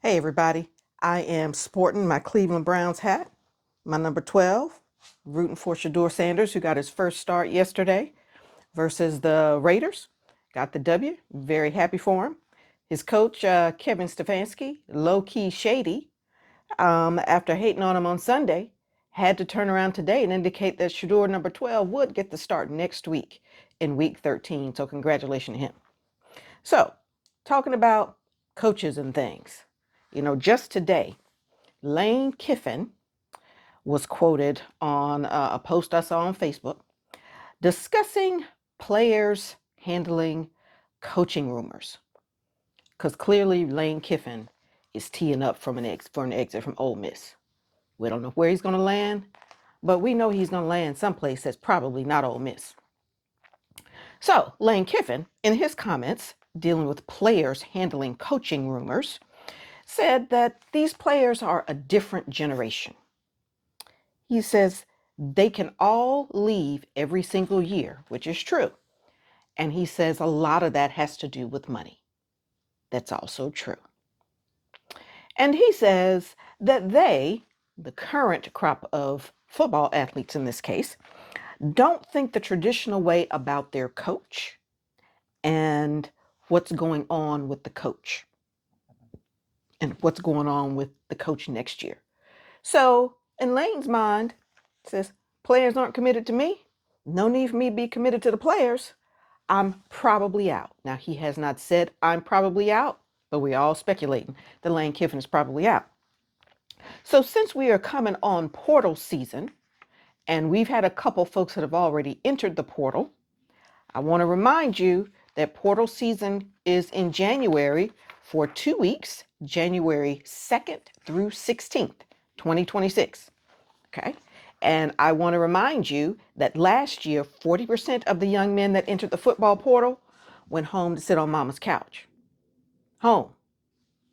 Hey everybody, I am sporting my Cleveland Browns hat, my number 12, rooting for Shador Sanders, who got his first start yesterday versus the Raiders. Got the W, very happy for him. His coach, Kevin Stefanski, low-key shady, after hating on him on Sunday, had to turn around today and indicate that Shador number 12 would get the start next week in week 13, so congratulations to him. So, talking about coaches and things. Just today, Lane Kiffin was quoted on a post I saw on Facebook discussing players handling coaching rumors. Because clearly Lane Kiffin is teeing up for an exit from Ole Miss. We don't know where he's going to land, but we know he's going to land someplace that's probably not Ole Miss. So Lane Kiffin, in his comments dealing with players handling coaching rumors, said that these players are a different generation. He says they can all leave every single year, which is true. And he says a lot of that has to do with money. That's also true. And he says that they, the current crop of football athletes in this case, don't think the traditional way about their coach and what's going on with the coach and what's going on with the coach next year. So in Lane's mind, says players aren't committed to me. No need for me to be committed to the players. I'm probably out. Now, he has not said I'm probably out, but we're all speculating that Lane Kiffin is probably out. So since we are coming on portal season, and we've had a couple folks that have already entered the portal, I want to remind you that portal season is in January for 2 weeks, January 2nd through 16th, 2026. Okay. And I want to remind you that last year, 40% of the young men that entered the football portal went home to sit on mama's couch. Home,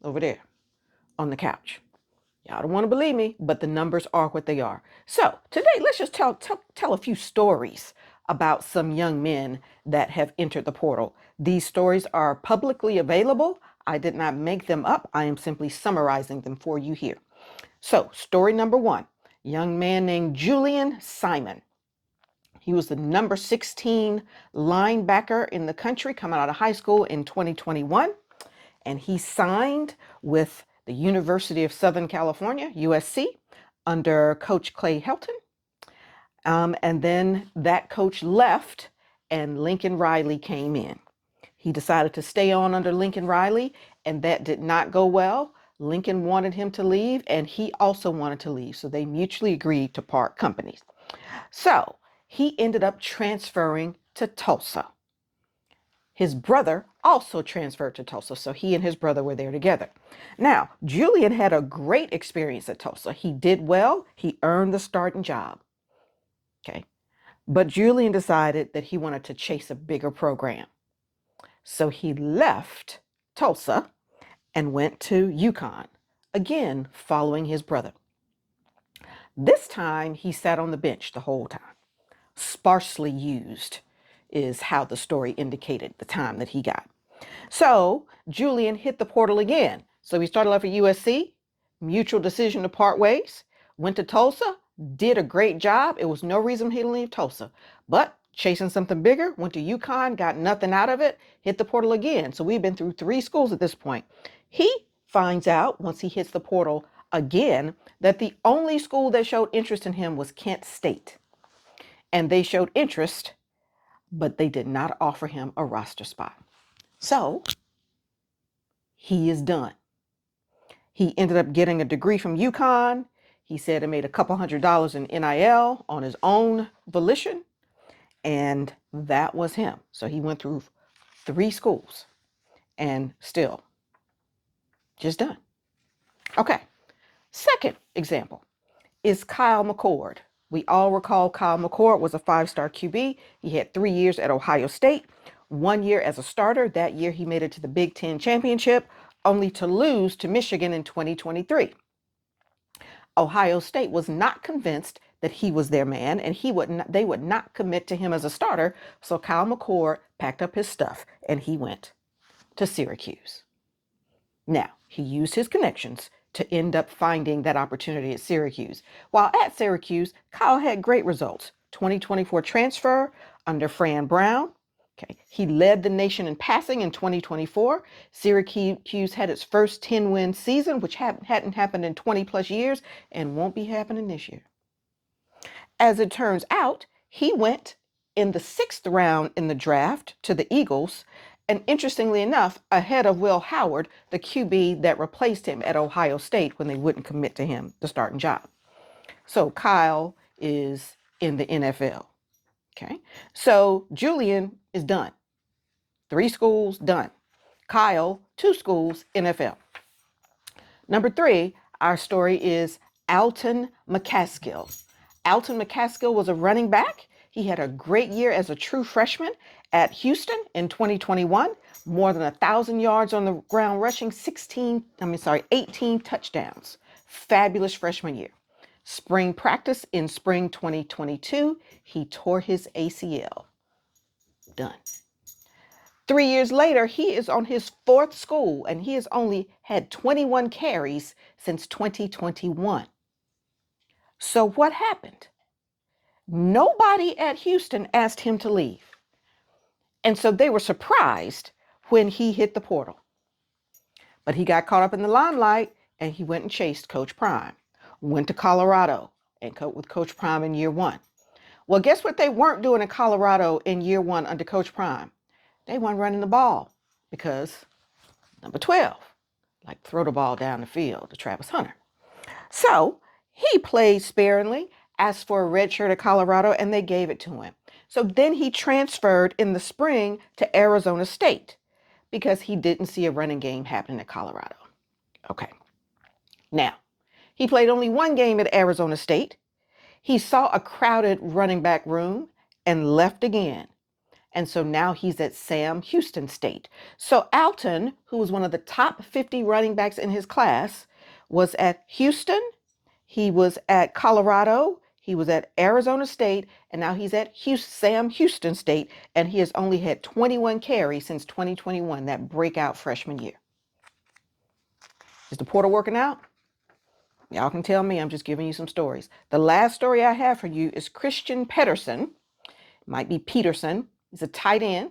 over there, on the couch. Y'all don't want to believe me, but the numbers are what they are. So today, let's just tell a few stories about some young men that have entered the portal. These stories are publicly available. I did not make them up. I am simply summarizing them for you here. So story number one. Young man named Julian Simon. He was the number 16 linebacker in the country coming out of high school in 2021. And he signed with the University of Southern California, USC, under Coach Clay Helton. And then that coach left and Lincoln Riley came in. He decided to stay on under Lincoln Riley, and that did not go well. Lincoln wanted him to leave, and he also wanted to leave. So they mutually agreed to part companies. So he ended up transferring to Tulsa. His brother also transferred to Tulsa, so he and his brother were there together. Now, Julian had a great experience at Tulsa. He did well. He earned the starting job. Okay. But Julian decided that he wanted to chase a bigger program. So he left Tulsa and went to UConn, again, following his brother. This time, he sat on the bench the whole time. Sparsely used is how the story indicated the time that he got. So Julian hit the portal again. So he started off at USC, mutual decision to part ways, went to Tulsa, did a great job. It was no reason he didn't leave Tulsa, but chasing something bigger, went to UConn, got nothing out of it, hit the portal again. So we've been through 3 schools at this point. He finds out once he hits the portal again that the only school that showed interest in him was Kent State. And they showed interest, but they did not offer him a roster spot. So he is done. He ended up getting a degree from UConn. He said it made a couple $100s in NIL on his own volition. And that was him. So he went through 3 schools and still just done. Okay. Second example is Kyle McCord. We all recall Kyle McCord was a 5-star QB. He had 3 years at Ohio State, 1 year as a starter. That year he made it to the Big Ten championship, only to lose to Michigan in 2023. Ohio State was not convinced that he was their man, and they would not commit to him as a starter. So Kyle McCord packed up his stuff and he went to Syracuse. Now, He used his connections to end up finding that opportunity at Syracuse. While at Syracuse, Kyle had great results. 2024 transfer under Fran Brown. Okay. He led the nation in passing in 2024. Syracuse had its first 10-win season, which hadn't happened in 20 plus years and won't be happening this year. As it turns out, he went in the 6th round in the draft to the Eagles, and interestingly enough, ahead of Will Howard, the QB that replaced him at Ohio State when they wouldn't commit to him the starting job. So Kyle is in the NFL. Okay. So Julian is done. 3 schools, done. Kyle, 2 schools, NFL. Number 3, our story is Alton McCaskill. Alton McCaskill was a running back. He had a great year as a true freshman at Houston in 2021. More than 1,000 yards on the ground rushing, 18 touchdowns. Fabulous freshman year. Spring practice in spring 2022, he tore his ACL. Done. 3 years later, he is on his 4th school, and he has only had 21 carries since 2021. So what happened? Nobody at Houston asked him to leave. And so they were surprised when he hit the portal. But he got caught up in the limelight, and he went and chased Coach Prime. Went to Colorado and with Coach Prime in year 1. Well, guess what they weren't doing in Colorado in year 1 under Coach Prime? They weren't running the ball because number 12, like throw the ball down the field to Travis Hunter. So he played sparingly, asked for a red shirt at Colorado, and they gave it to him. So then he transferred in the spring to Arizona State because he didn't see a running game happening at Colorado. Okay. Now, he played only 1 game at Arizona State. He saw a crowded running back room and left again. And so now he's at Sam Houston State. So Alton, who was one of the top 50 running backs in his class, was at Houston, he was at Colorado, he was at Arizona State, and now he's at Sam Houston State, and he has only had 21 carries since 2021, that breakout freshman year. Is the portal working out? Y'all can tell me, I'm just giving you some stories. The last story I have for you is Christian Pedersen. It might be Peterson. He's a tight end.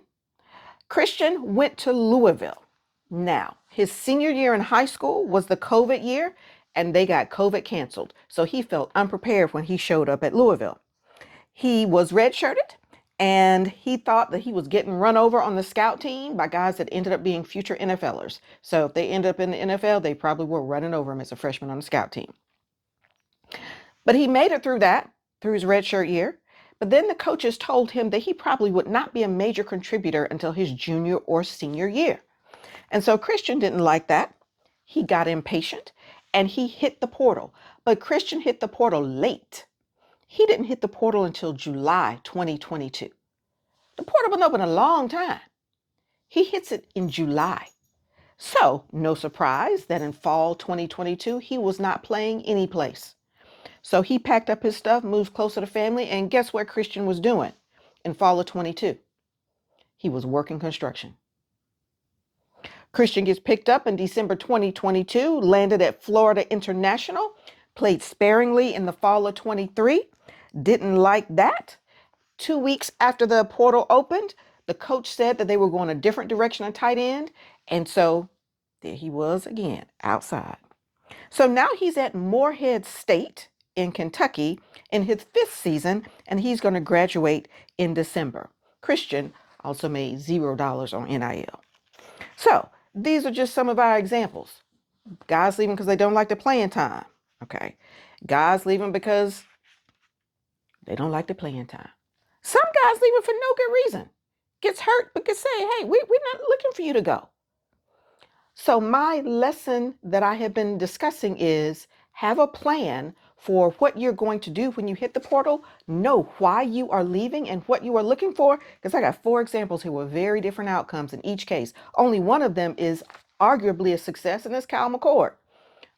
Christian went to Louisville. Now, his senior year in high school was the COVID year, and they got COVID canceled. So he felt unprepared when he showed up at Louisville. He was redshirted, and he thought that he was getting run over on the scout team by guys that ended up being future NFLers. So if they end up in the NFL, they probably were running over him as a freshman on the scout team. But he made it through his redshirt year. But then the coaches told him that he probably would not be a major contributor until his junior or senior year. And so Christian didn't like that. He got impatient and he hit the portal. But Christian hit the portal late. He didn't hit the portal until July 2022. The portal been open a long time. He hits it in July. So no surprise that in fall 2022, he was not playing any place. So he packed up his stuff, moved closer to family, and guess what Christian was doing in fall of 22? He was working construction. Christian gets picked up in December 2022, landed at Florida International, played sparingly in the fall of 23, didn't like that. 2 weeks after the portal opened, the coach said that they were going a different direction on tight end, and so there he was again, outside. So now he's at Morehead State in Kentucky in his 5th season, and he's going to graduate in December. Christian also made $0 on NIL. So these are just some of our examples. Guys leaving because they don't like the playing time. Okay. Guys leaving because they don't like the playing time. Some guys leaving for no good reason. Gets hurt, but can say, hey, we're not looking for you to go. So my lesson that I have been discussing is have a plan for what you're going to do when you hit the portal. Know why you are leaving and what you are looking for. Because I got 4 examples here with very different outcomes in each case. Only one of them is arguably a success, and that's Kyle McCord.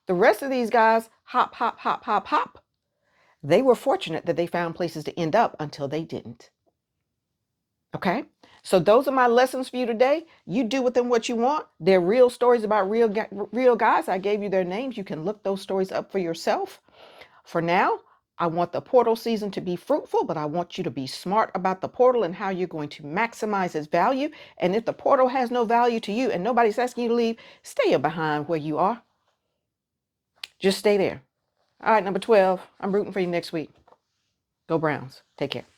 The rest of these guys, hop, hop, hop, hop, hop. They were fortunate that they found places to end up until they didn't. Okay? So those are my lessons for you today. You do with them what you want. They're real stories about real guys. I gave you their names. You can look those stories up for yourself. For now, I want the portal season to be fruitful, but I want you to be smart about the portal and how you're going to maximize its value. And if the portal has no value to you and nobody's asking you to leave, stay behind where you are. Just stay there. All right, number 12. I'm rooting for you next week. Go Browns. Take care.